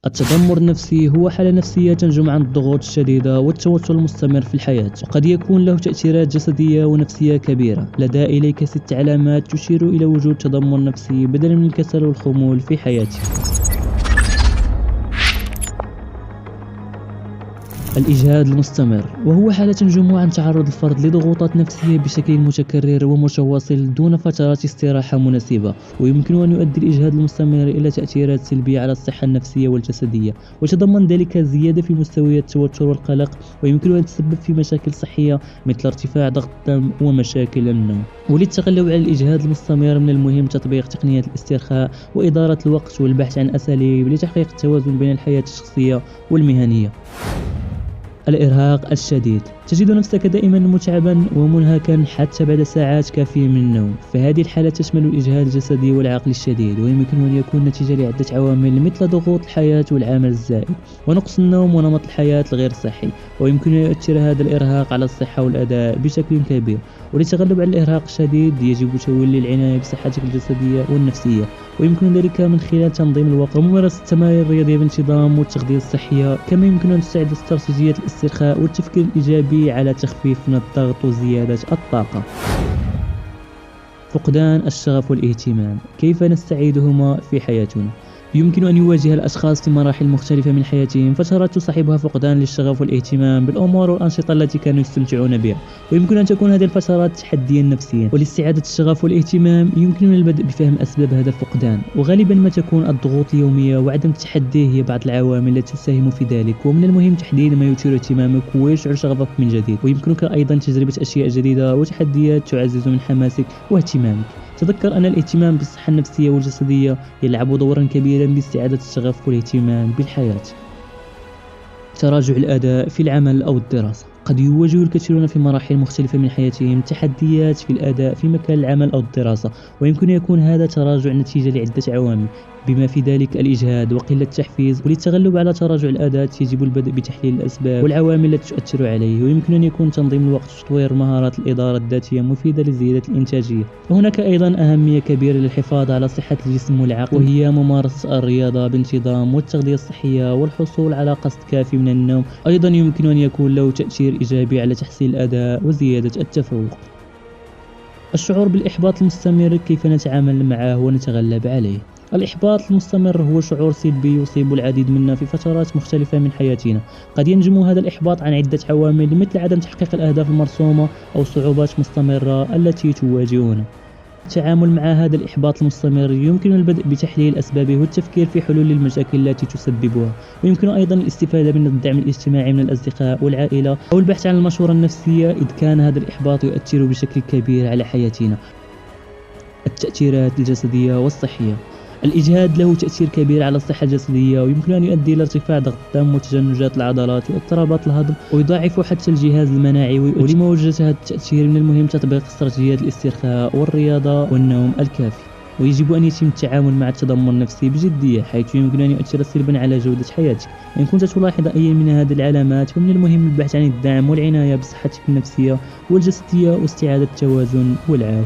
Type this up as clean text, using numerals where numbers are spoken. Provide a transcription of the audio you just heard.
التذمر النفسي هو حالة نفسية تنجم عن الضغوط الشديدة والتوتر المستمر في الحياة، وقد يكون له تأثيرات جسدية ونفسية كبيرة. لدى إليك 6 علامات تشير إلى وجود تذمر نفسي بدلا من الكسل والخمول في حياتك. الإجهاد المستمر، وهو حالة تنجم عن تعرض الفرد لضغوطات نفسية بشكل متكرر ومتواصل دون فترات استراحة مناسبة، ويمكن أن يؤدي الإجهاد المستمر إلى تأثيرات سلبية على الصحة النفسية والجسدية، ويتضمن ذلك زيادة في مستويات التوتر والقلق، ويمكن أن يتسبب في مشاكل صحية مثل ارتفاع ضغط الدم ومشاكل النوم. وللتغلب على الإجهاد المستمر من المهم تطبيق تقنيات الاسترخاء وإدارة الوقت والبحث عن أساليب لتحقيق التوازن بين الحياة الشخصية والمهنية. الإرهاق الشديد، تجد نفسك دائما متعبا ومنهكا حتى بعد ساعات كافية من النوم، فهذه الحالة تشمل الإجهاد الجسدي والعقلي الشديد، ويمكن أن يكون نتيجة لعدة عوامل مثل ضغوط الحياة والعمل الزائد ونقص النوم ونمط الحياة الغير صحي، ويمكن أن يؤثر هذا الإرهاق على الصحة والأداء بشكل كبير. وللتغلب على الإرهاق الشديد يجب تولي العناية بصحتك الجسدية والنفسية، ويمكن ذلك من خلال تنظيم الوقت وممارسة التمارين الرياضية بانتظام والتغذية الصحية. كما يمكن أن تساعد استراتيجية الاسترخاء والتفكير الإيجابي على تخفيف من الضغط وزيادة الطاقة. فقدان الشغف والاهتمام، كيف نستعيدهما في حياتنا؟ يمكن أن يواجه الأشخاص في مراحل مختلفة من حياتهم فترات تصاحبها فقدان للشغف والاهتمام بالأمور والأنشطة التي كانوا يستمتعون بها، ويمكن أن تكون هذه الفترات تحديا نفسيا. ولاستعادة الشغف والاهتمام يمكن البدء بفهم أسباب هذا الفقدان، وغالبا ما تكون الضغوط اليومية وعدم التحدي هي بعض العوامل التي تساهم في ذلك. ومن المهم تحديد ما يثير اهتمامك ويشعل شغفك من جديد، ويمكنك أيضا تجربة أشياء جديدة وتحديات تعزز من حماسك واهتمامك. تذكر أن الاهتمام بالصحة النفسية والجسدية يلعب دورا كبيرا باستعادة الشغف والاهتمام بالحياة. تراجع الأداء في العمل أو الدراسة، قد يواجه الكثيرون في مراحل مختلفة من حياتهم تحديات في الأداء في مكان العمل أو الدراسة، ويمكن يكون هذا تراجع نتيجة لعدة عوامل بما في ذلك الإجهاد وقلة التحفيز. وللتغلب على تراجع الأداء يجب البدء بتحليل الأسباب والعوامل التي تؤثر عليه، ويمكن أن يكون تنظيم الوقت وتطوير مهارات الإدارة الذاتية مفيدة لزيادة الإنتاجية. وهناك أيضا أهمية كبيرة للحفاظ على صحة الجسم والعقل، وهي ممارسة الرياضة بانتظام والتغذية الصحية والحصول على قسط كافي من النوم. أيضا يمكن أن يكون له تأثير إيجابي على تحسين الأداء وزيادة التفوق. الشعور بالإحباط المستمر، كيف نتعامل معه ونتغلب عليه؟ الإحباط المستمر هو شعور سلبي يصيب العديد منا في فترات مختلفة من حياتنا. قد ينجم هذا الإحباط عن عدة عوامل مثل عدم تحقيق الأهداف المرسومة أو صعوبات مستمرة التي تواجهنا. التعامل مع هذا الإحباط المستمر يمكن البدء بتحليل أسبابه والتفكير في حلول للمشاكل التي تسببها، ويمكن أيضا الاستفادة من الدعم الاجتماعي من الأصدقاء والعائلة أو البحث عن المشورة النفسية إذ كان هذا الإحباط يؤثر بشكل كبير على حياتنا. التأثيرات الجسدية والصحية، الإجهاد له تأثير كبير على الصحة الجسدية، ويمكن أن يؤدي إلى ارتفاع ضغط الدم وتشنجات العضلات واضطرابات الهضم، ويضاعف حتى الجهاز المناعي. ولمواجهة هذا التأثير من المهم تطبيق استراتيجيات الاسترخاء والرياضة والنوم الكافي. ويجب أن يتم التعامل مع التذمر النفسي بجدية، حيث يمكن أن يؤثر سلبا على جودة حياتك. إن كنت تلاحظ أي من هذه العلامات فمن المهم البحث عن الدعم والعناية بصحتك النفسية والجسدية واستعادة التوازن والعافية.